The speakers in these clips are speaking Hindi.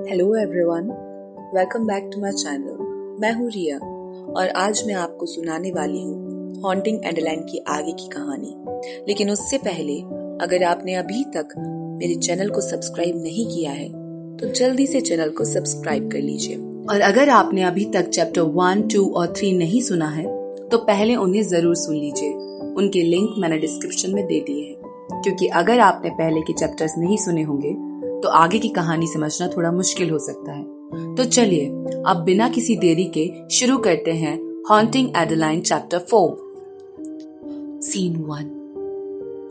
Hello everyone, welcome back to my channel. मैं हूँ रिया और आज मैं आपको सुनाने वाली हूँ हॉन्टिंग एडेलाइन की आगे की कहानी। लेकिन उससे पहले अगर आपने अभी तक मेरे चैनल को सब्सक्राइब नहीं किया है तो जल्दी से चैनल को सब्सक्राइब कर लीजिए। और अगर आपने अभी तक चैप्टर 1, 2 और 3 नहीं सुना है तो पहले उन्हें जरूर सुन लीजिए। उनके लिंक मैंने डिस्क्रिप्शन में दे दिए हैं, क्योंकि अगर आपने पहले के चैप्टर्स नहीं सुने होंगे तो आगे की कहानी समझना थोड़ा मुश्किल हो सकता है। तो चलिए अब बिना किसी देरी के शुरू करते हैं haunting Adeline chapter 4। Scene 1।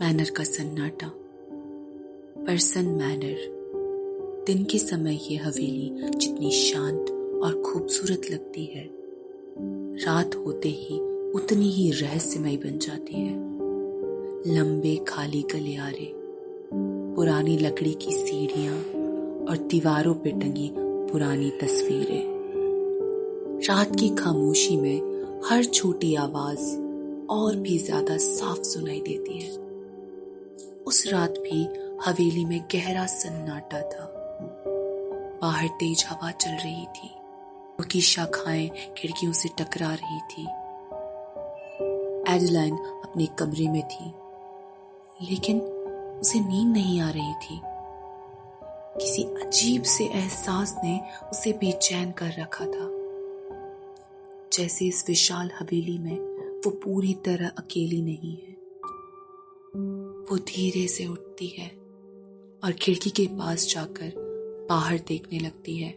Manner का सन्नाटा। Person manner. दिन के समय ये हवेली जितनी शांत और खूबसूरत लगती है, रात होते ही उतनी ही रहस्यमयी बन जाती है। लंबे खाली गलियारे, पुरानी लकड़ी की सीढ़ियां और दीवारों पे टंगी पुरानी तस्वीरें। रात की खामोशी में हर छोटी आवाज और भी ज्यादा साफ सुनाई देती है। उस रात भी हवेली में गहरा सन्नाटा था। बाहर तेज हवा चल रही थी, की शाखाएं खिड़कियों से टकरा रही थी। एडेलाइन अपने कमरे में थी, लेकिन उसे नींद नहीं आ रही थी। किसी अजीब से एहसास ने उसे बेचैन कर रखा था, जैसे इस विशाल हवेली में वो पूरी तरह अकेली नहीं है। वो धीरे से उठती है और खिड़की के पास जाकर बाहर देखने लगती है।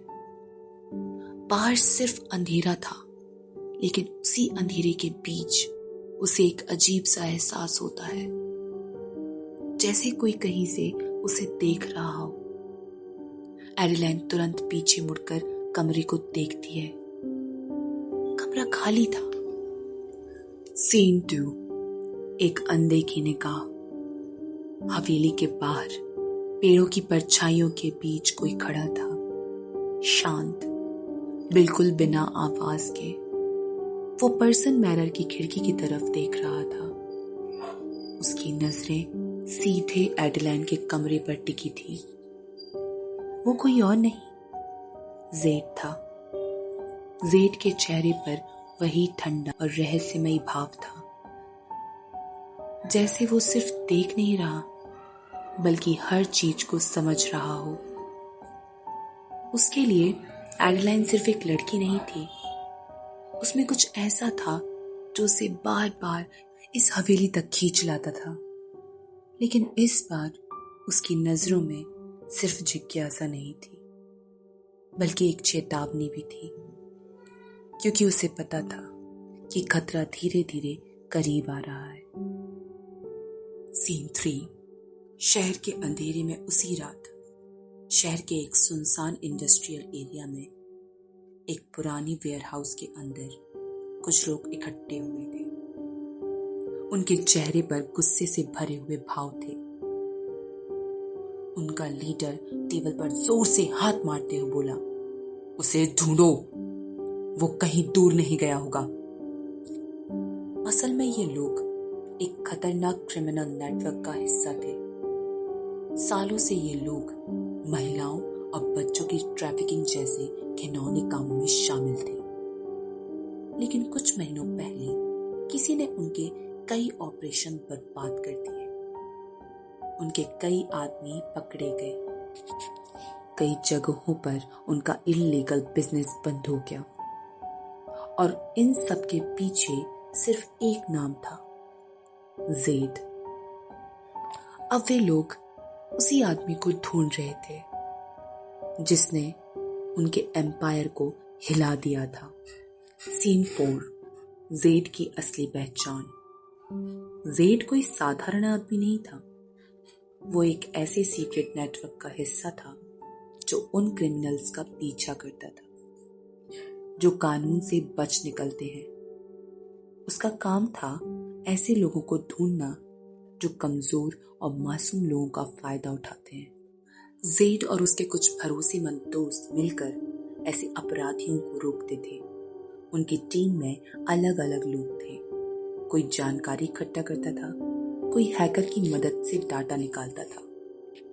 बाहर सिर्फ अंधेरा था, लेकिन उसी अंधेरे के बीच उसे एक अजीब सा एहसास होता है, जैसे कोई कहीं से उसे देख रहा हो। एडेलाइन तुरंत पीछे मुड़कर कमरे को देखती है। कमरा खाली था। सीन 2। एक अंधे की निगाह। हवेली के बाहर पेड़ों की परछाइयों के बीच कोई खड़ा था, शांत, बिल्कुल बिना आवाज के। वो पर्सन मैनर की खिड़की की तरफ देख रहा था। उसकी नजरें सीधे एडेलाइन के कमरे पर टिकी थी। वो कोई और नहीं, जेड था। जेड के चेहरे पर वही ठंडा और रहस्यमयी भाव था, जैसे वो सिर्फ देख नहीं रहा बल्कि हर चीज को समझ रहा हो। उसके लिए एडेलाइन सिर्फ एक लड़की नहीं थी, उसमें कुछ ऐसा था जो उसे बार बार इस हवेली तक खींच लाता था। लेकिन इस बार उसकी नजरों में सिर्फ जिज्ञासा नहीं थी, बल्कि एक चेतावनी भी थी, क्योंकि उसे पता था कि खतरा धीरे धीरे करीब आ रहा है। सीन 3। शहर के अंधेरे में उसी रात शहर के एक सुनसान इंडस्ट्रियल एरिया में एक पुरानी वेयरहाउस के अंदर कुछ लोग इकट्ठे हुए थे। उनके चेहरे पर गुस्से से भरे हुए भाव थे। उनका लीडर टेबल पर जोर से हाथ मारते हुए बोला, उसे ढूंढो, वो कहीं दूर नहीं गया होगा। असल में ये लोग एक खतरनाक क्रिमिनल नेटवर्क का हिस्सा थे। सालों से ये लोग महिलाओं और बच्चों की ट्रैफिकिंग जैसे घिनौने कामों में शामिल थे। लेकिन कुछ महीनों पहले किसी ने उनके कई ऑपरेशन बर्बाद कर दिए। उनके कई आदमी पकड़े गए। कई जगहों पर उनका इल्लीगल बिजनेस बंद हो गया। और इन सब के पीछे सिर्फ एक नाम था, जेड। अब वे लोग उसी आदमी को ढूंढ रहे थे जिसने उनके एम्पायर को हिला दिया था। सीन 4। जेड की असली पहचान। जेड कोई साधारण आदमी नहीं था। वो एक ऐसे सीक्रेट नेटवर्क का हिस्सा था जो उन क्रिमिनल्स का पीछा करता था जो कानून से बच निकलते हैं। उसका काम था ऐसे लोगों को ढूंढना जो कमजोर और मासूम लोगों का फायदा उठाते हैं। जेड और उसके कुछ भरोसेमंद दोस्त मिलकर ऐसे अपराधियों को रोकते थे। उनकी टीम में अलग अलग लोग थे। कोई जानकारी इकट्ठा करता था, कोई हैकर की मदद से डाटा निकालता था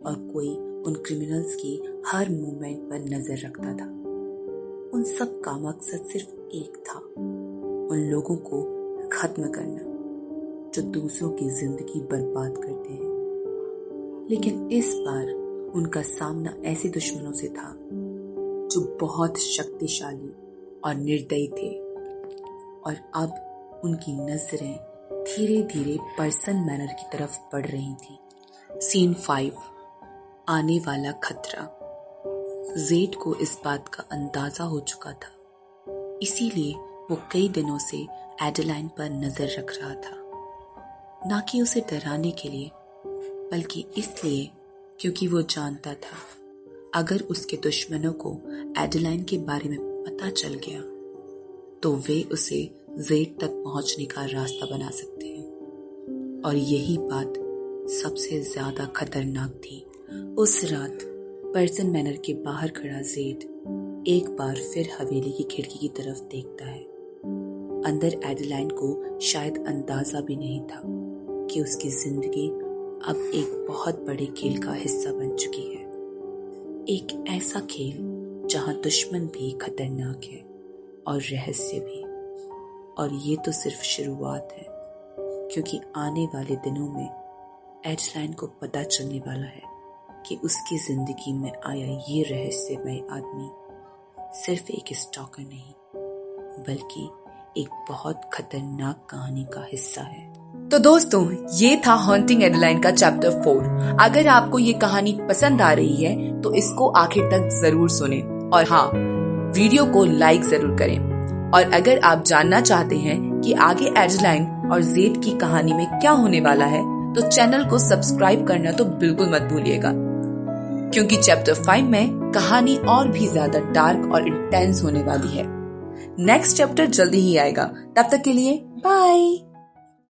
और कोई उन क्रिमिनल्स की हर मोमेंट पर नजर रखता था। उन सब का मकसद सिर्फ एक था, उन लोगों को खत्म करना जो दूसरों की जिंदगी बर्बाद करते हैं। लेकिन इस बार उनका सामना ऐसे दुश्मनों से था जो बहुत शक्तिशाली और निर्दयी थे, और अब उनकी नजरें धीरे धीरे पर्सन मैनर की तरफ बढ़ रही थी। सीन 5, आने वाला खतरा। जेड को इस बात का अंदाजा हो चुका था, इसीलिए वो कई दिनों से एडेलाइन पर नजर रख रहा था, ना कि उसे डराने के लिए, बल्कि इसलिए क्योंकि वो जानता था अगर उसके दुश्मनों को एडेलाइन के बारे में पता चल गया तो वे उसे जेड तक पहुंचने का रास्ता बना सकते हैं। और यही बात सबसे ज्यादा खतरनाक थी। उस रात पर्सन मैनर के बाहर खड़ा जेड एक बार फिर हवेली की खिड़की की तरफ देखता है। अंदर एडेलाइन को शायद अंदाजा भी नहीं था कि उसकी जिंदगी अब एक बहुत बड़े खेल का हिस्सा बन चुकी है। एक ऐसा खेल जहां दुश्मन भी खतरनाक है और रहस्य भी। और ये तो सिर्फ शुरुआत है, क्योंकि आने वाले दिनों में एडेलाइन को पता चलने वाला है कि उसकी जिंदगी में आया ये रहस्यमय आदमी सिर्फ एक स्टॉकर नहीं, बल्कि एक बहुत खतरनाक कहानी का हिस्सा है। तो दोस्तों, ये था हॉन्टिंग एडेलाइन का चैप्टर 4। अगर आपको ये कहानी पसंद आ रही है तो इसको आखिर तक जरूर सुनें, और हाँ, वीडियो को लाइक जरूर करें। और अगर आप जानना चाहते हैं कि आगे एडेलाइन और जेड की कहानी में क्या होने वाला है, तो चैनल को सब्सक्राइब करना तो बिल्कुल मत भूलिएगा, क्योंकि चैप्टर 5 में कहानी और भी ज्यादा डार्क और इंटेंस होने वाली है। नेक्स्ट चैप्टर जल्दी ही आएगा। तब तक के लिए बाय।